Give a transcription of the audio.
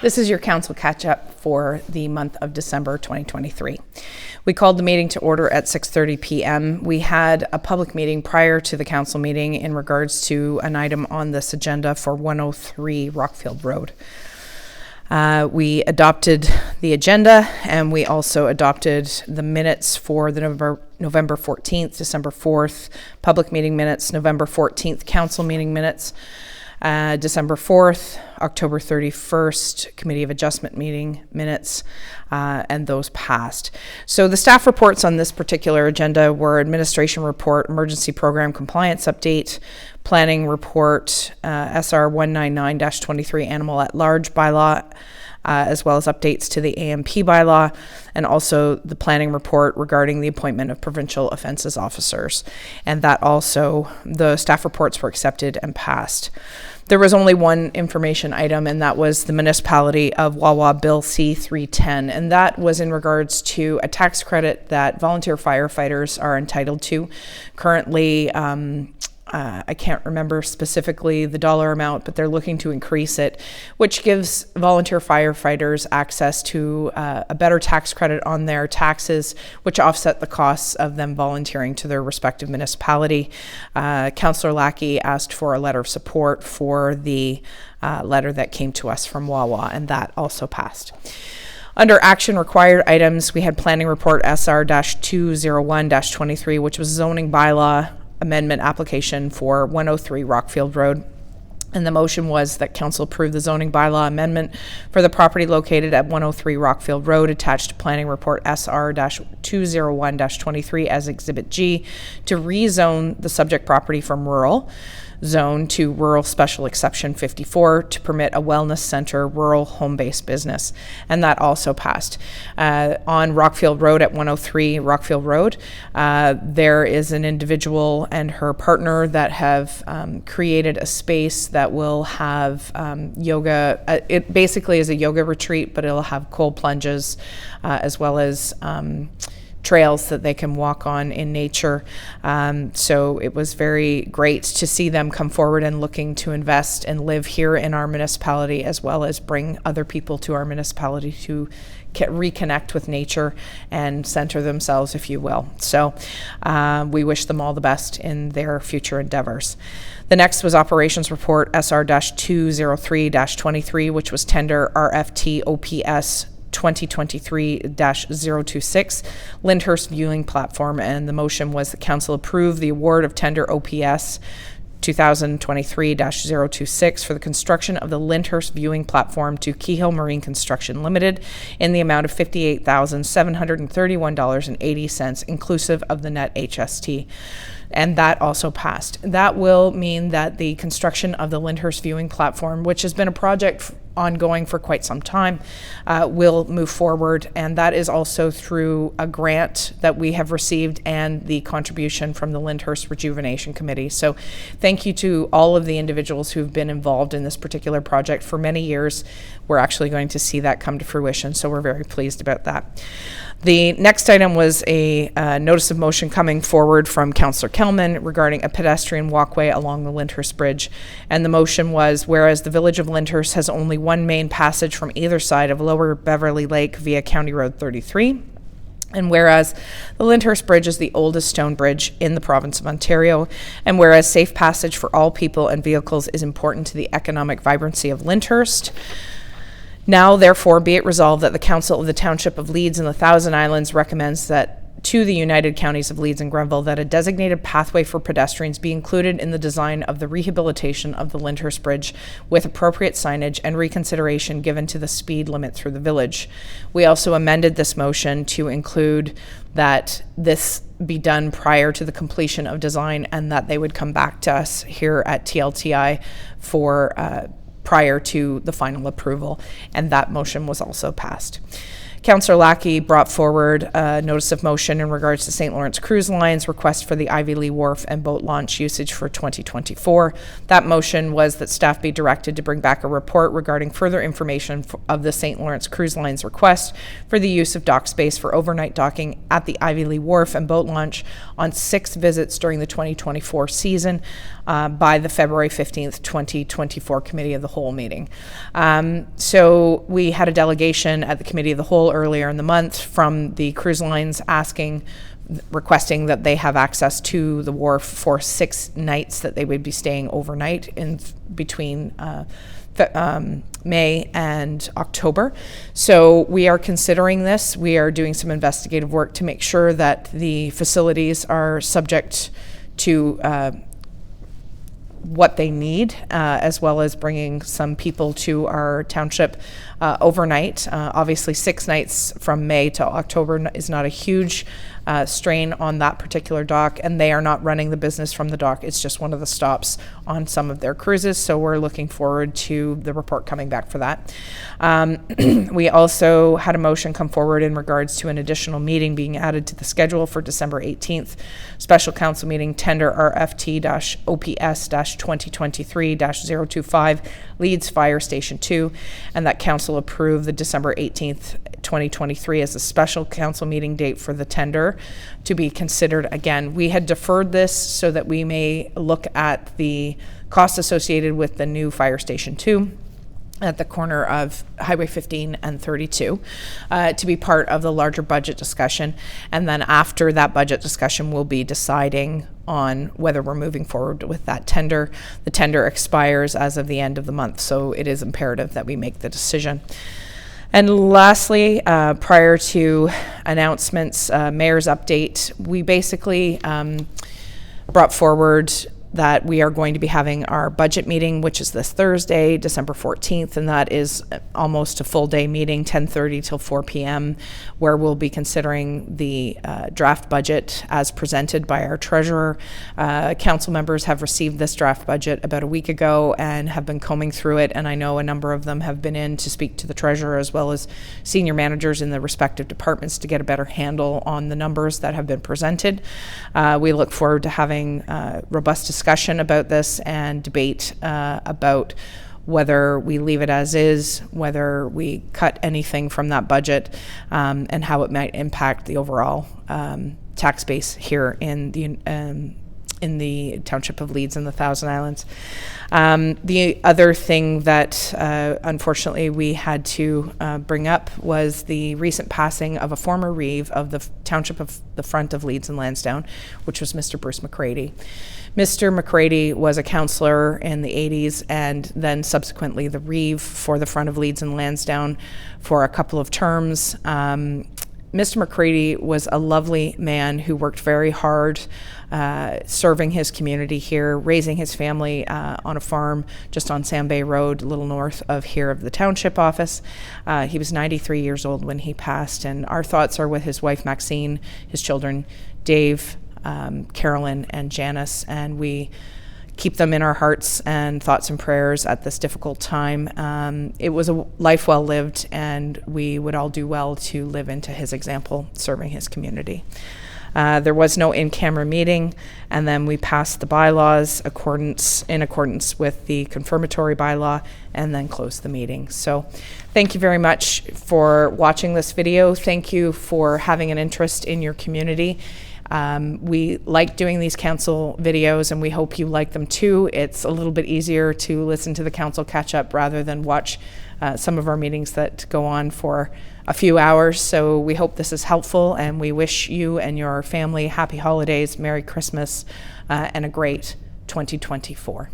This is your council catch-up for the month of December 2023. We called the meeting to order at 6:30 p.m. We had a public meeting prior to the council meeting in regards to an item on this agenda for 103 Rockfield Road. We adopted the agenda, and we also adopted the minutes for the November 14th, December 4th public meeting minutes, November 14th council meeting minutes, December 4th, October 31st, Committee of Adjustment meeting minutes, and those passed. So the staff reports on this particular agenda were administration report, emergency program compliance update, planning report, SR 199-23 animal at large bylaw, as well as updates to the AMP bylaw, and also the planning report regarding the appointment of provincial offences officers. And that also, the staff reports were accepted and passed. There was only one information item, and that was the municipality of Wawa Bill C-310, and that was in regards to a tax credit that volunteer firefighters are entitled to. Currently, I can't remember specifically the dollar amount, but they're looking to increase it, which gives volunteer firefighters access to a better tax credit on their taxes, which offset the costs of them volunteering to their respective municipality. Councillor Lackey asked for a letter of support for the letter that came to us from Wawa, and that also passed. Under action required items, we had planning report SR-201-23, which was zoning bylaw amendment application for 103 Rockfield Road. And the motion was that council approve the zoning bylaw amendment for the property located at 103 Rockfield Road, attached to planning report SR-201-23 as Exhibit G, to rezone the subject property from rural zone to rural special exception 54 to permit a wellness center rural home-based business, and that also passed. On Rockfield Road at 103 Rockfield Road, there is an individual and her partner that have created a space that will have yoga. It basically is a yoga retreat, but it'll have cold plunges as well as trails that they can walk on in nature. So it was very great to see them come forward and looking to invest and live here in our municipality, as well as bring other people to our municipality to reconnect with nature and center themselves, if you will. So we wish them all the best in their future endeavors. The next was operations report SR-203-23, which was tender RFT OPS 2023-026 Lyndhurst Viewing Platform, and the motion was the council approve the award of tender OPS 2023-026 for the construction of the Lyndhurst Viewing Platform to Keyhill Marine Construction Limited in the amount of $58,731.80, inclusive of the net HST. And that also passed. That will mean that the construction of the Lyndhurst Viewing Platform, which has been a project ongoing for quite some time, will move forward, and that is also through a grant that we have received and the contribution from the Lyndhurst Rejuvenation Committee. So thank you to all of the individuals who've been involved in this particular project for many years. We're actually going to see that come to fruition, so we're very pleased about that. The next item was a notice of motion coming forward from Councillor Kelman regarding a pedestrian walkway along the Lyndhurst Bridge. And the motion was, whereas the Village of Lyndhurst has only one main passage from either side of Lower Beverly Lake via County Road 33, and whereas the Lyndhurst Bridge is the oldest stone bridge in the province of Ontario, and whereas safe passage for all people and vehicles is important to the economic vibrancy of Lyndhurst, now, therefore, be it resolved that the Council of the Township of Leeds and the Thousand Islands recommends that to the United Counties of Leeds and Grenville that a designated pathway for pedestrians be included in the design of the rehabilitation of the Lyndhurst Bridge with appropriate signage and reconsideration given to the speed limit through the village. We also amended this motion to include that this be done prior to the completion of design, and that they would come back to us here at TLTI for prior to the final approval, and that motion was also passed. Councillor Lackey brought forward a notice of motion in regards to St. Lawrence Cruise Line's request for the Ivy Lee Wharf and boat launch usage for 2024. That motion was that staff be directed to bring back a report regarding further information of the St. Lawrence Cruise Line's request for the use of dock space for overnight docking at the Ivy Lee Wharf and boat launch on 6 visits during the 2024 season by the February 15th, 2024 Committee of the Whole meeting. So we had a delegation at the Committee of the Whole earlier in the month from the cruise lines requesting that they have access to the wharf for 6 nights that they would be staying overnight in between May and October. So we are considering this. We are doing some investigative work to make sure that the facilities are subject to what they need, as well as bringing some people to our township overnight. Obviously, 6 nights from May to October is not a huge strain on that particular dock, and they are not running the business from the dock. It's just one of the stops on some of their cruises, so we're looking forward to the report coming back for that. We also had a motion come forward in regards to an additional meeting being added to the schedule for December 18th, special council meeting tender RFT-OPS-2023-025 Leeds Fire Station 2, and that council approve the December 18th 2023 as a special council meeting date for the tender to be considered again. We had deferred this so that we may look at the costs associated with the new Fire Station 2 at the corner of Highway 15 and 32 to be part of the larger budget discussion. And then after that budget discussion, we'll be deciding on whether we're moving forward with that tender. The tender expires as of the end of the month, so it is imperative that we make the decision. And lastly, prior to announcements, mayor's update, we basically brought forward that we are going to be having our budget meeting, which is this Thursday, December 14th, and that is almost a full day meeting, 10:30 till 4 p.m., where we'll be considering the draft budget as presented by our treasurer. Council members have received this draft budget about a week ago and have been combing through it, and I know a number of them have been in to speak to the treasurer as well as senior managers in the respective departments to get a better handle on the numbers that have been presented. We look forward to having robust discussion about this and debate about whether we leave it as is, whether we cut anything from that budget, and how it might impact the overall tax base here in the township of Leeds and the Thousand Islands. The other thing that unfortunately we had to bring up was the recent passing of a former reeve of the township of the Front of Leeds and Lansdowne, which was Mr. Bruce McCready. Mr. McCready was a councillor in the 80s and then subsequently the reeve for the Front of Leeds and Lansdowne for a couple of terms. Mr. McCready was a lovely man who worked very hard serving his community here, raising his family on a farm just on Sam Bay Road, a little north of here of the township office. He was 93 years old when he passed, and our thoughts are with his wife Maxine, his children Dave, Carolyn, and Janice, and we keep them in our hearts and thoughts and prayers at this difficult time. It was a life well lived, and we would all do well to live into his example, serving his community. There was no in-camera meeting, and then we passed the bylaws in accordance with the confirmatory bylaw, and then closed the meeting. So thank you very much for watching this video. Thank you for having an interest in your community. We like doing these council videos, and we hope you like them too. It's a little bit easier to listen to the council catch up rather than watch some of our meetings that go on for a few hours. So we hope this is helpful, and we wish you and your family happy holidays, Merry Christmas, and a great 2024.